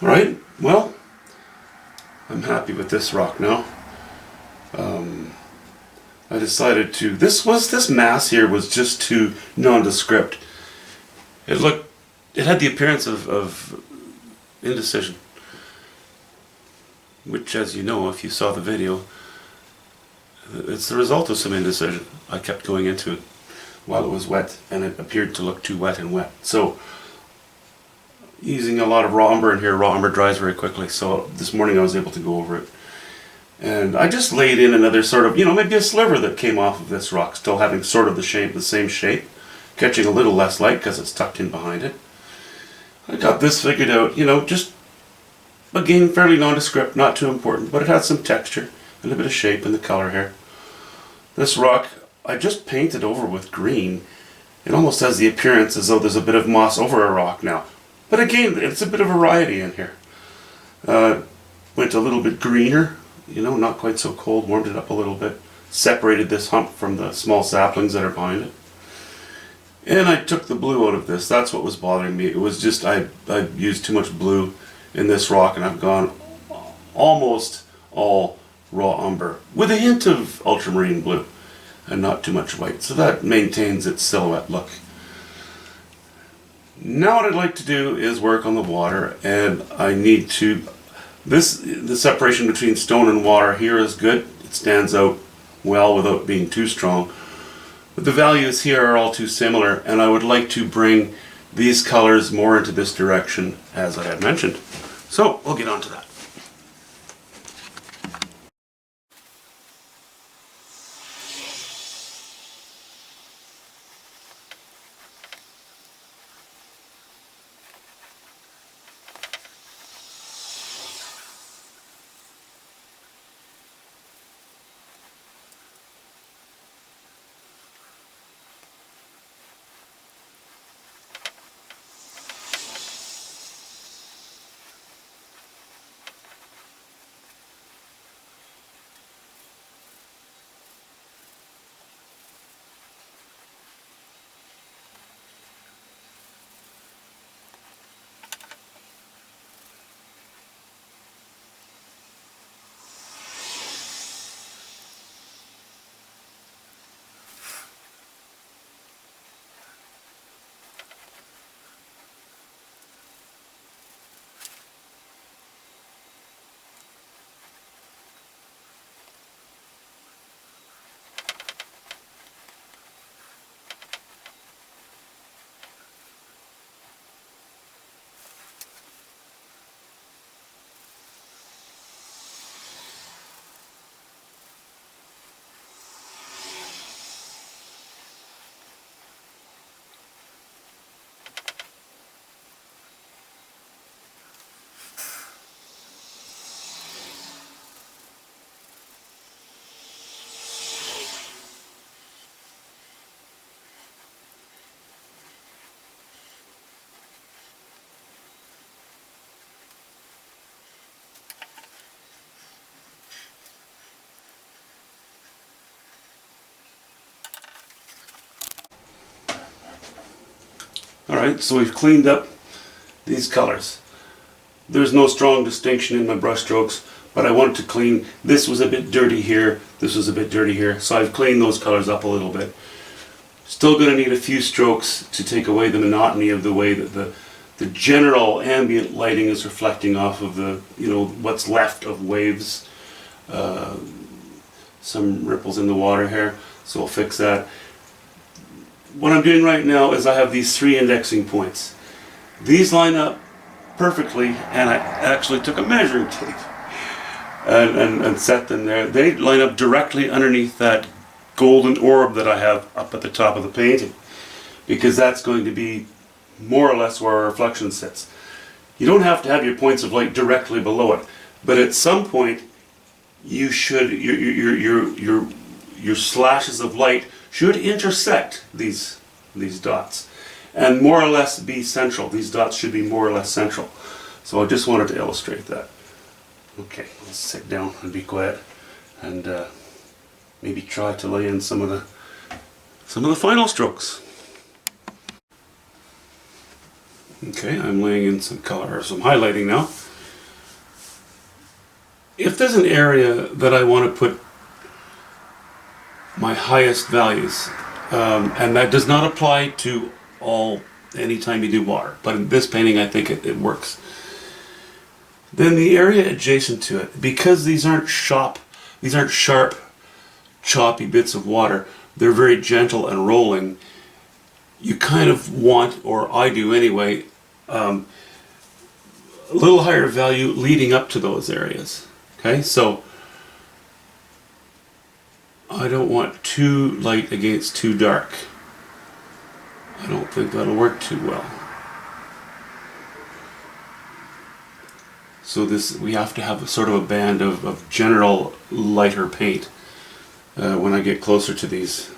Alright, well, I'm happy with this rock now. I decided to, this mass here was just too nondescript. It had the appearance of indecision. Which, as you know, if you saw the video, it's the result of some indecision. I kept going into it while it was wet, and it appeared to look too wet and wet. So, using a lot of raw umber in here, raw umber dries very quickly, so this morning I was able to go over it. And I just laid in another sort of, maybe a sliver that came off of this rock, still having sort of the same shape, catching a little less light because it's tucked in behind it. I got this figured out, just, again, fairly nondescript, not too important, but it had some texture and a bit of shape in the color here. This rock, I just painted over with green. It almost has the appearance as though there's a bit of moss over a rock now. But again, it's a bit of variety in here. Went a little bit greener, not quite so cold, warmed it up a little bit. Separated this hump from the small saplings that are behind it. And I took the blue out of this. That's what was bothering me. It was just, I used too much blue in this rock, and I've gone almost all raw umber with a hint of ultramarine blue and not too much white. So that maintains its silhouette look. Now what I'd like to do is work on the water, and I need to, the separation between stone and water here is good. It stands out well without being too strong. But the values here are all too similar, and I would like to bring these colors more into this direction as I had mentioned. So we'll get on to that. Alright, so we've cleaned up these colors. There's no strong distinction in my brush strokes, but I wanted to clean. This was a bit dirty here, this was a bit dirty here, so I've cleaned those colors up a little bit. Still going to need a few strokes to take away the monotony of the way that the general ambient lighting is reflecting off of the, what's left of waves. Some ripples in the water here, so I'll fix that. What I'm doing right now is I have these 3 indexing points. These line up perfectly, and I actually took a measuring tape and set them there. They line up directly underneath that golden orb that I have up at the top of the painting, because that's going to be more or less where our reflection sits. You don't have to have your points of light directly below it, but at some point you should, your slashes of light should intersect these dots and more or less be central. These dots should be more or less central. So I just wanted to illustrate that. Okay, let's sit down and be quiet and maybe try to lay in some of the final strokes. Okay, I'm laying in some color or some highlighting now. there's an area that I want to put my highest values, and that does not apply to anytime you do water, but in this painting I think it works. Then the area adjacent to it, because these aren't sharp, choppy bits of water, they're very gentle and rolling. You kind of want, or I do anyway, a little higher value leading up to those areas. Okay, so I don't want too light against too dark. I don't think that'll work too well. So we have to have sort of a band of general lighter paint when I get closer to these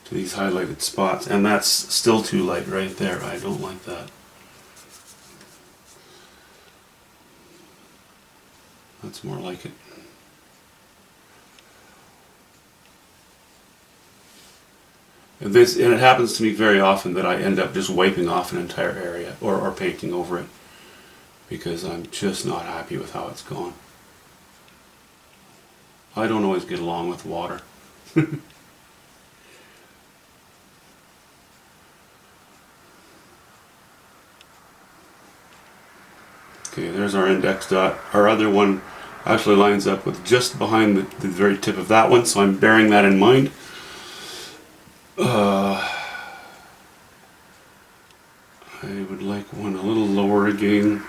highlighted spots, and that's still too light right there. I don't like that. That's more like it. And it happens to me very often that I end up just wiping off an entire area or painting over it, because I'm just not happy with how it's gone. I don't always get along with water. Okay, there's our index dot. Our other one actually lines up with just behind the very tip of that one, so I'm bearing that in mind. I would like one a little lower again.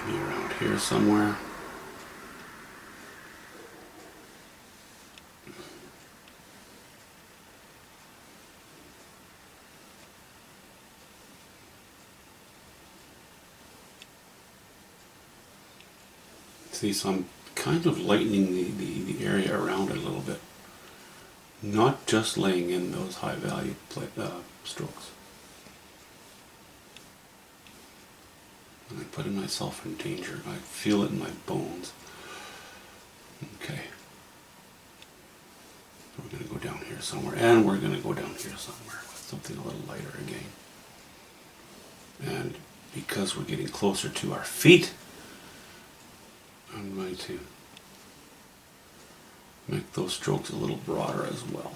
Maybe around here somewhere. See, so I'm kind of lightening the area around it a little bit. Not just laying in those high value strokes. And I'm putting myself in danger. I feel it in my bones. Okay. We're going to go down here somewhere, and we're going to go down here somewhere with something a little lighter again. And because we're getting closer to our feet, I'm going to make those strokes a little broader as well.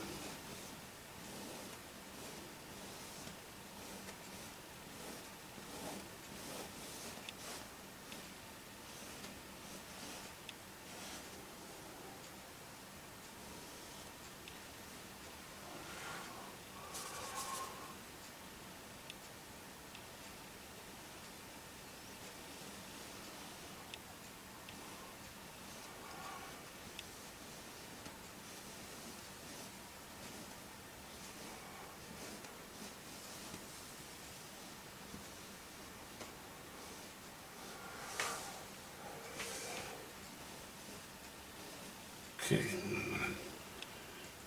Okay, I'm going to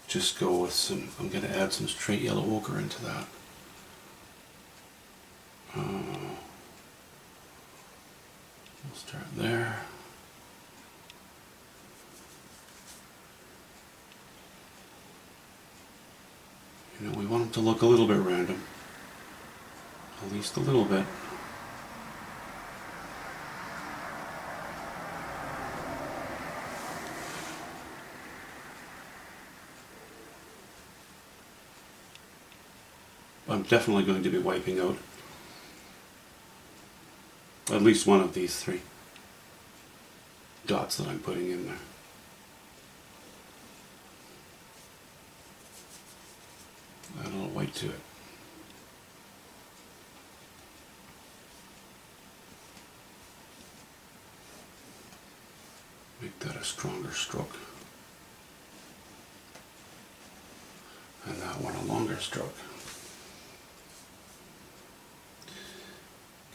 just go with I'm going to add some straight yellow ochre into that. We'll start there. You know, we want them to look a little bit random. At least a little bit. I'm definitely going to be wiping out at least one of these three dots that I'm putting in there. Add a little white to it. Make that a stronger stroke. And that one a longer stroke.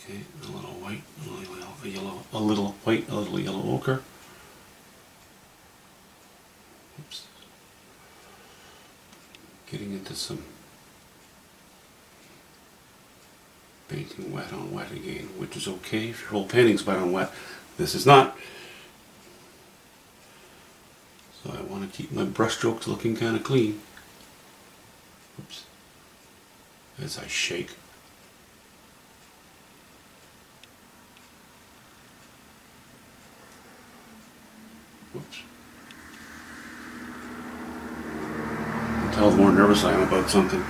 Okay, a little white, a little yellow, a little white, a little yellow ochre. Oops. Getting into some painting wet on wet again, which is okay if your whole painting's wet on wet. This is not. So I want to keep my brush strokes looking kind of clean. Oops. As I shake. nervous I am about something,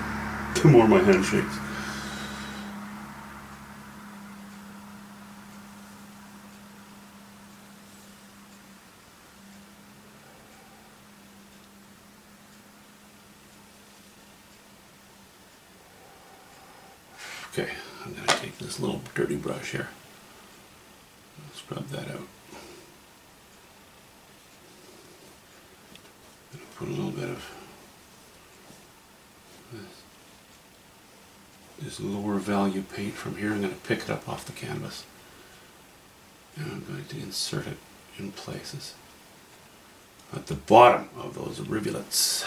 the more my hand shakes. Okay, I'm going to take this little dirty brush here. Scrub that out. Put a little bit of this lower value paint from here. I'm going to pick it up off the canvas. And I'm going to insert it in places at the bottom of those rivulets.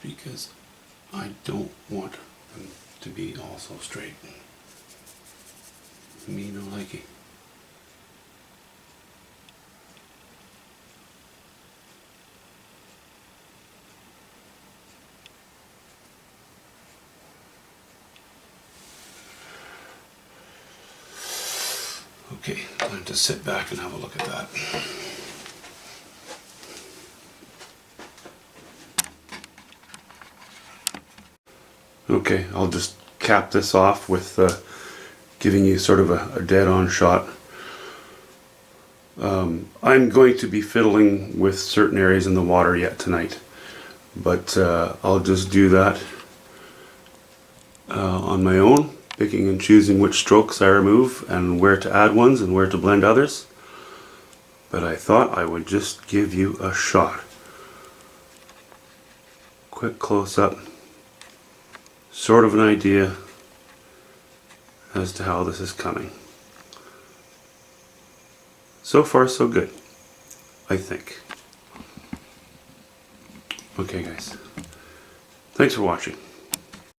Because I don't want them to be all so straight. Me no likey. Okay, time to sit back and have a look at that. Okay, I'll just cap this off with giving you sort of a dead-on shot. I'm going to be fiddling with certain areas in the water yet tonight, but I'll just do that on my own, picking and choosing which strokes I remove and where to add ones and where to blend others. But I thought I would just give you a shot. Quick close-up. Sort of an idea as to how this is coming. So far so good, I think. Okay guys, thanks for watching.